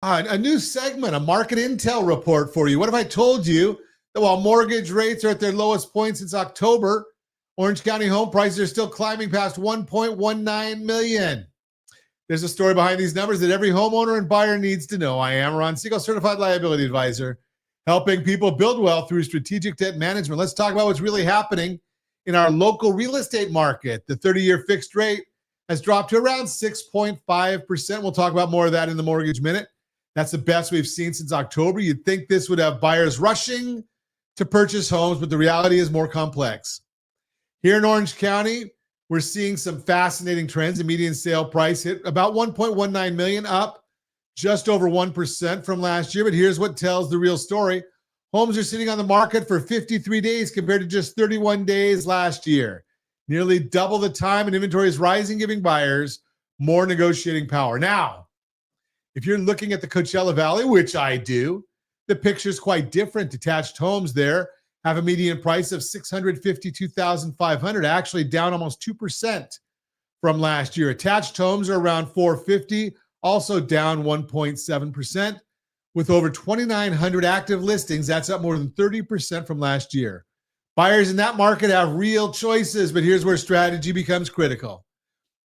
A new segment, a market intel report for you. What if I told you that while mortgage rates are at their lowest point since October, Orange County home prices are still climbing past 1.19 million? There's a story behind these numbers that every homeowner and buyer needs to know. I am Ron Siegel, certified liability advisor, helping people build wealth through strategic debt management. Let's talk about what's really happening in our local real estate market. The 30-year fixed rate has dropped to around 6.5%. We'll talk about more of that in the Mortgage Minute. That's the best we've seen since October. You'd think this would have buyers rushing to purchase homes, but the reality is more complex. Here in Orange County, we're seeing some fascinating trends. The median sale price hit about 1.19 million, up just over 1% from last year. But here's what tells the real story. Homes are sitting on the market for 53 days compared to just 31 days last year. Nearly double the time, and inventory is rising, giving buyers more negotiating power. Now, if you're looking at the Coachella Valley, which I do, the picture's quite different. Detached homes there have a median price of $652,500, actually down almost 2% from last year. Attached homes are around $450,000, also down 1.7%. With over 2,900 active listings, that's up more than 30% from last year. Buyers in that market have real choices, but here's where strategy becomes critical.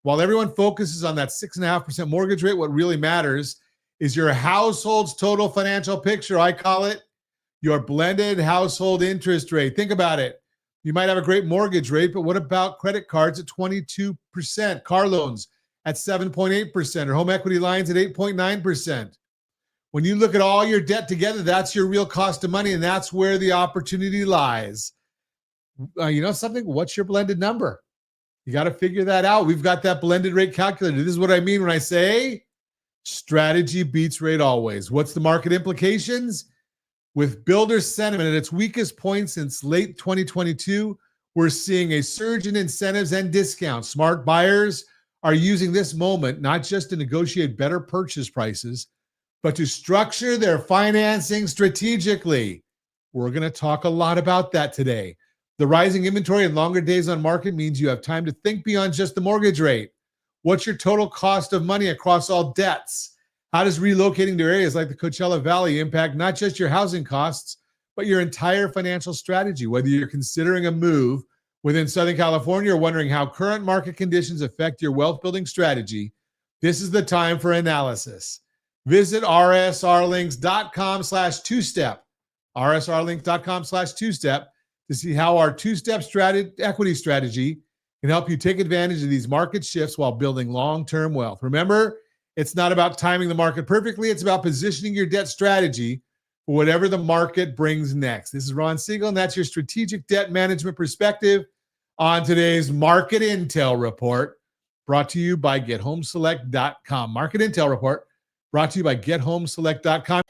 While everyone focuses on that 6.5% mortgage rate, what really matters is your household's total financial picture. I call it your blended household interest rate. Think about it. You might have a great mortgage rate, but what about credit cards at 22%, car loans at 7.8%, or home equity lines at 8.9%? When you look at all your debt together, that's your real cost of money, and that's where the opportunity lies. You know something? What's your blended number? You got to figure that out. We've got that blended rate calculator. This is what I mean when I say strategy beats rate always. What's the market implications? With builder sentiment at its weakest point since late 2022, we're seeing a surge in incentives and discounts. Smart buyers are using this moment not just to negotiate better purchase prices, but to structure their financing strategically. We're going to talk a lot about that today. The rising inventory and longer days on market means you have time to think beyond just the mortgage rate. What's your total cost of money across all debts? How does relocating to areas like the Coachella Valley impact not just your housing costs, but your entire financial strategy? Whether you're considering a move within Southern California or wondering how current market conditions affect your wealth building strategy, this is the time for analysis. Visit rsrlinks.com/2step, rsrlinks.com/2step, to see how our two-step equity strategy can help you take advantage of these market shifts while building long-term wealth. Remember, it's not about timing the market perfectly. It's about positioning your debt strategy for whatever the market brings next. This is Ron Siegel, and that's your strategic debt management perspective on today's Market Intel Report, brought to you by GetHomeSelect.com. Market Intel Report, brought to you by GetHomeSelect.com.